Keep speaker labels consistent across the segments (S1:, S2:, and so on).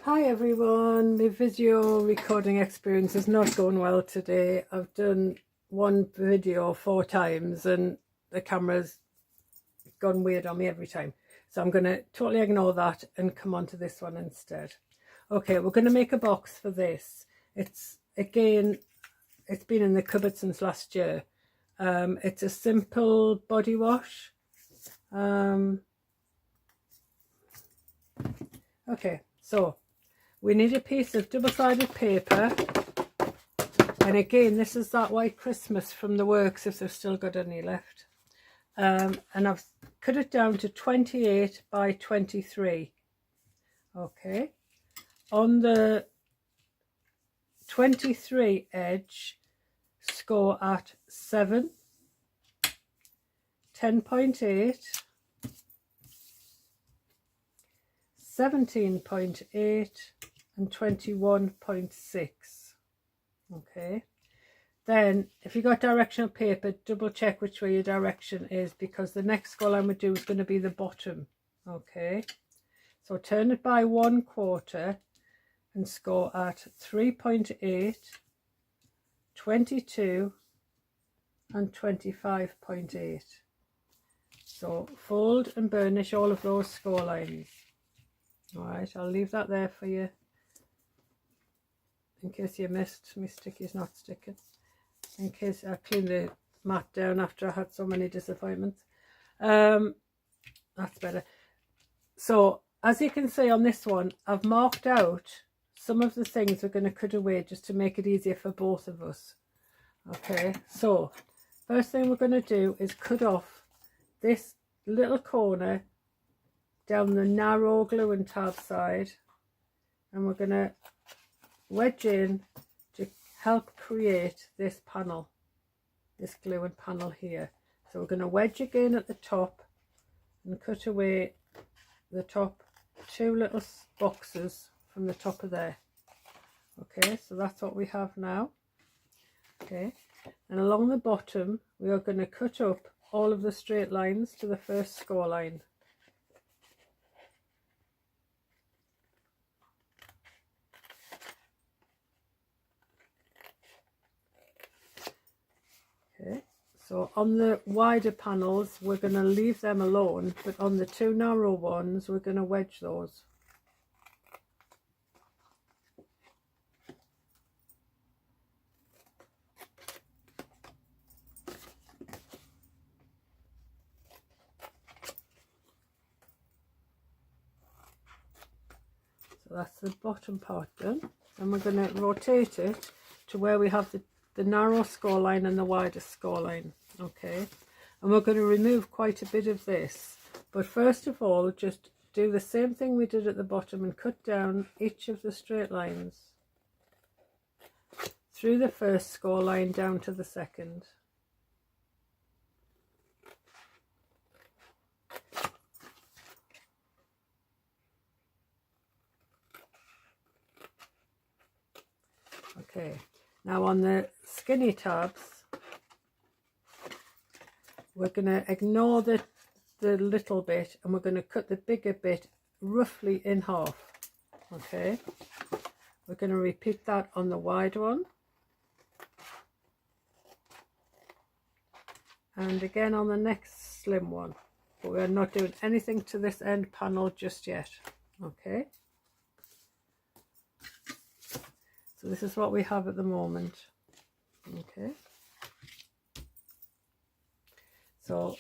S1: Hi everyone, my video recording experience is not going well today. I've done one video 4 times and the camera's gone weird on me every time. So I'm going to totally ignore that and come on to this one instead. Okay, we're going to make a box for this. It's been in the cupboard since last year. It's a simple body wash. Okay, so we need a piece of double-sided paper, and again this is that White Christmas from the works if they've still got any left, and I've cut it down to 28 by 23. Okay, on the 23 edge score at 7, 10.8, 17.8 and 21.6. okay, then if you got directional paper, double check which way your direction is, because the next score line we do is going to be the bottom. Okay, so turn it by 1/4 and score at 3.8, 22 and 25.8. so fold and burnish all of those score lines. All right, I'll leave that there for you in case you missed. My sticky's not sticking. In case I cleaned the mat down after I had so many disappointments. That's better. So as you can see on this one, I've marked out some of the things we're going to cut away just to make it easier for both of us. Okay, so first thing we're going to do is cut off this little corner down the narrow glue and tab side, and we're going to wedge in to help create this panel, this glue and panel here. So we're going to wedge again at the top and cut away the top 2 little boxes from the top of there. Okay, so that's what we have now. Okay, and along the bottom we are going to cut up all of the straight lines to the first score line. Okay, so on the wider panels we're going to leave them alone, but on the 2 narrow ones we're going to wedge those. So that's the bottom part done, and we're going to rotate it to where we have the narrow score line and the wider score line. Okay, and we're going to remove quite a bit of this, but first of all just do the same thing we did at the bottom and cut down each of the straight lines through the first score line down to the second. Okay, now on the skinny tabs we're going to ignore the little bit, and we're going to cut the bigger bit roughly in half. Okay, we're going to repeat that on the wide one, and again on the next slim one, but we're not doing anything to this end panel just yet. Okay, so this is what we have at the moment. Okay, so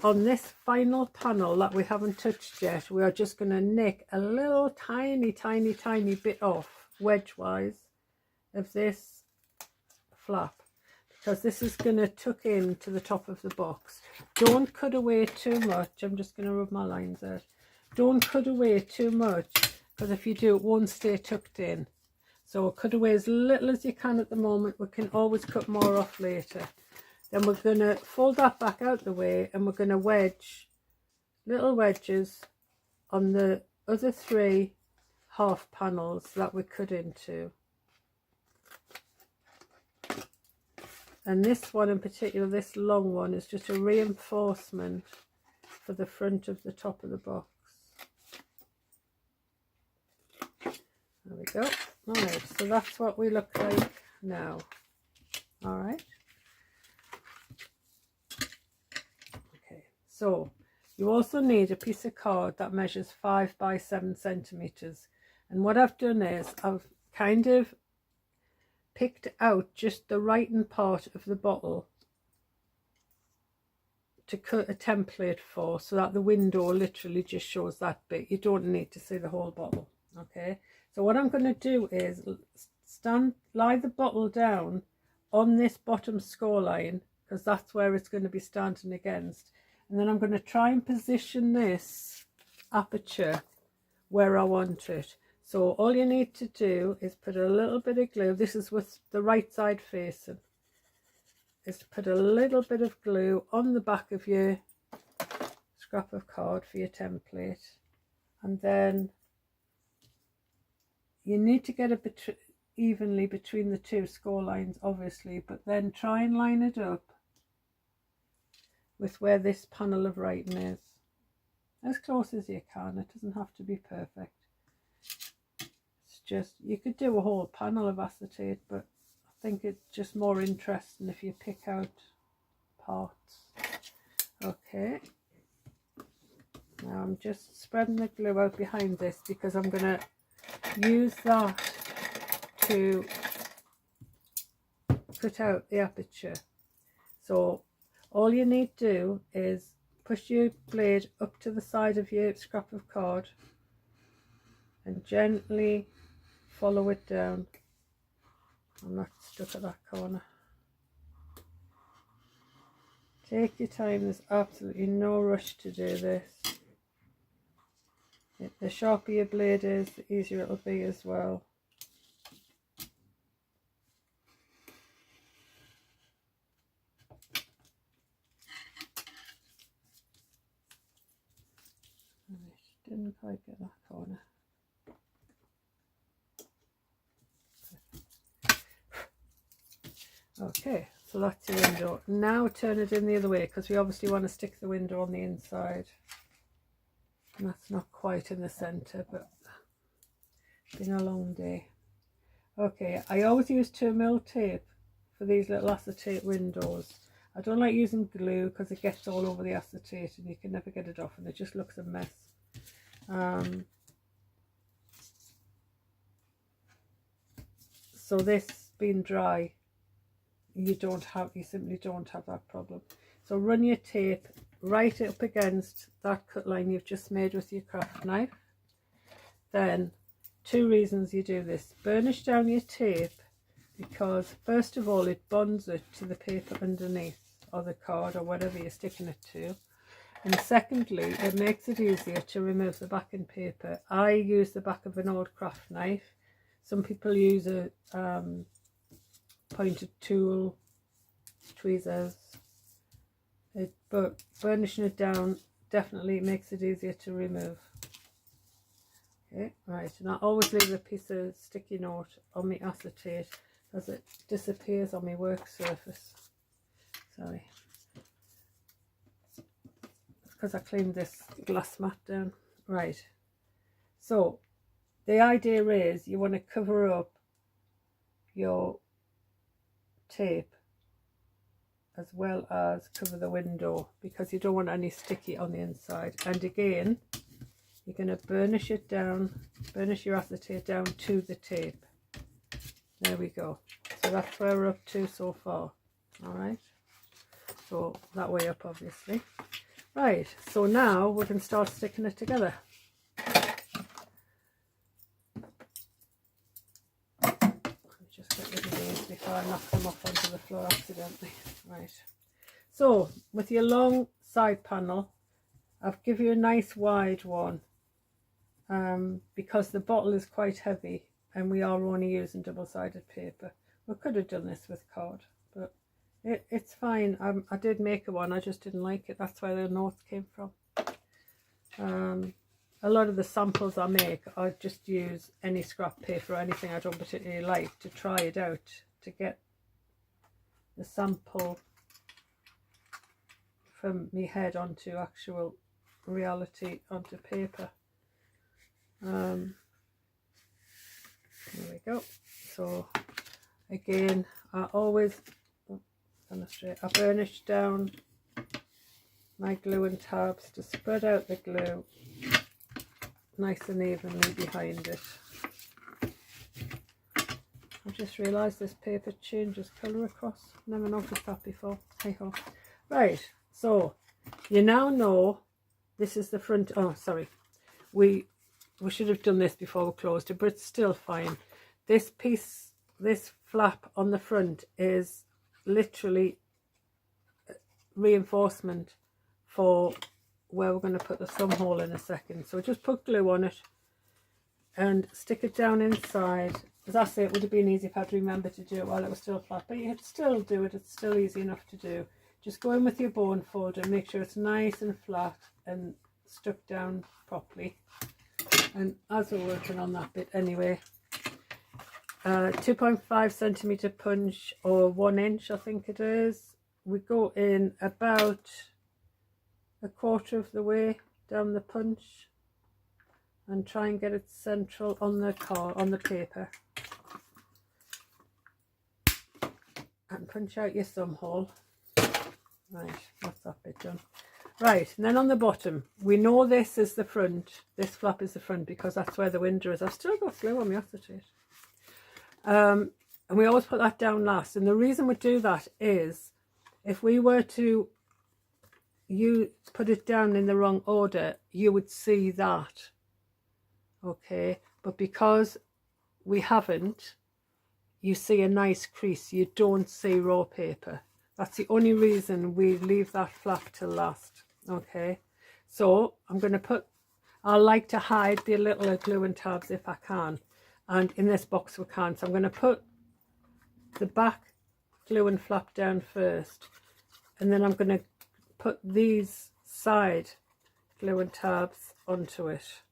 S1: on this final panel that we haven't touched yet, we are just going to nick a little tiny bit off wedge wise of this flap, because this is going to tuck in to the top of the box. Don't cut away too much. I'm just going to rub my lines out. Don't cut away too much, because if you do, it won't stay tucked in. So cut away as little as you can at the moment. We can always cut more off later. Then we're going to fold that back out the way, and we're going to wedge little wedges on the other 3 half panels that we cut into. And this one in particular, this long one, is just a reinforcement for the front of the top of the box. go. All right, so that's what we look like now. All right. Okay, so you also need a piece of card that measures 5 by 7 centimeters. And what I've done is I've kind of picked out just the writing part of the bottle to cut a template for, so that the window literally just shows that bit. You don't need to see the whole bottle. Okay, so what I'm going to do is lie the bottle down on this bottom score line, because that's where it's going to be standing against, and then I'm going to try and position this aperture where I want it. So all you need to do is put a little bit of glue. This is with the right side facing. Is to put a little bit of glue on the back of your scrap of card for your template, and then you need to get it evenly between the two score lines, obviously, but then try and line it up with where this panel of writing is, as close as you can. It doesn't have to be perfect. It's just, you could do a whole panel of acetate, but I think it's just more interesting if you pick out parts. Okay, now I'm just spreading the glue out behind this, because I'm going to use that to cut out the aperture. So all you need to do is push your blade up to the side of your scrap of card and gently follow it down. I'm not stuck at that corner. Take your time, there's absolutely no rush to do this. The sharper your blade is, the easier it'll be as well. Didn't quite get that corner. Okay, so that's your window. Now turn it in the other way, because we obviously want to stick the window on the inside. And that's not quite in the centre, but it's been a long day. Okay, I always use 2mm tape for these little acetate windows. I don't like using glue because it gets all over the acetate and you can never get it off, and it just looks a mess. So this being dry, you simply don't have that problem. So run your tape right up against that cut line you've just made with your craft knife. Then, 2 reasons you do this: burnish down your tape, because first of all it bonds it to the paper underneath, or the card, or whatever you're sticking it to, and secondly it makes it easier to remove the backing paper. I use the back of an old craft knife. Some people use a pointed tool, tweezers, but burnishing it down definitely makes it easier to remove. Okay, right, and I always leave a piece of sticky note on my acetate as it disappears on my work surface. Sorry, it's because I cleaned this glass mat down. Right, so the idea is you want to cover up your tape as well as cover the window, because you don't want any sticky on the inside. And again, you're going to burnish it down, burnish your acetate down to the tape. There we go. So that's where we're up to so far. All right, so that way up, obviously. Right, so now we can start sticking it together. Just get rid of these before I knock them off onto the floor accidentally. Right, so with your long side panel, I've given you a nice wide one, because the bottle is quite heavy and we are only using double-sided paper. We could have done this with card, but it's fine. I did make one, I just didn't like it. That's where the notes came from. A lot of the samples I make, I just use any scrap paper or anything I don't particularly like to try it out, to get the sample from me head onto actual reality, onto paper. go. So again, I always I burnish down my glue and tabs to spread out the glue nice and evenly behind it. I just realised this paper changes colour across. Never noticed that before. Hey ho. Right, so you now know this is the front. Oh, sorry. We should have done this before we closed it, but it's still fine. This piece, this flap on the front is literally reinforcement for where we're going to put the thumb hole in a second. So just put glue on it and stick it down inside. As I say, it would have been easy if I'd remembered to do it while it was still flat, but you could still do it. It's still easy enough to do. Just go in with your bone folder, make sure it's nice and flat and stuck down properly. And as we're working on that bit anyway, 2.5 centimeter punch, or 1 inch I think it is. We go in about a quarter of the way down the punch and try and get it central on the paper, and punch out your thumb hole. Right, that's that bit done. Right, and then on the bottom, we know this is the front, this flap is the front because that's where the window is. I've still got glue on my acetate. And we always put that down last, and the reason we do that is if we were to put it down in the wrong order, you would see that, okay, but because we haven't, you see a nice crease, you don't see raw paper. That's the only reason we leave that flap till last. Okay, so I'm going to put, I like to hide the little glue and tabs if I can, and in this box we can't, so I'm going to put the back glue and flap down first, and then I'm going to put these side glue and tabs onto it.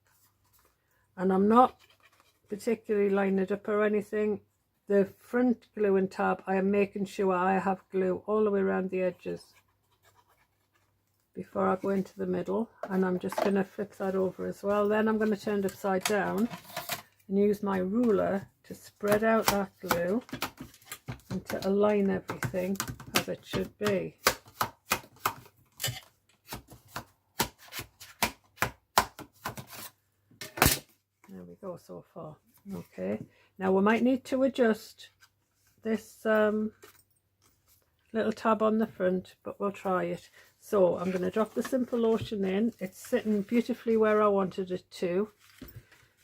S1: And I'm not particularly lining it up or anything. The front glue and tab, I am making sure I have glue all the way around the edges before I go into the middle, and I'm just going to flip that over as well. Then I'm going to turn it upside down and use my ruler to spread out that glue and to align everything as it should be. There we go so far. Okay, now we might need to adjust this little tab on the front, but we'll try it. So I'm going to drop the Simple Lotion in. It's sitting beautifully where I wanted it to.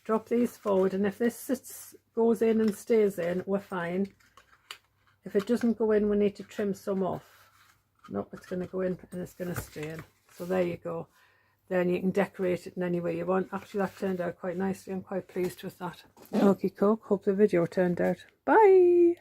S1: Drop these forward, and if this goes in and stays in, we're fine. If it doesn't go in, we need to trim some off. Nope, it's going to go in and it's going to stay in. So there you go. Then you can decorate it in any way you want. Actually, that turned out quite nicely. I'm quite pleased with that. Okay, cool. Hope the video turned out. Bye!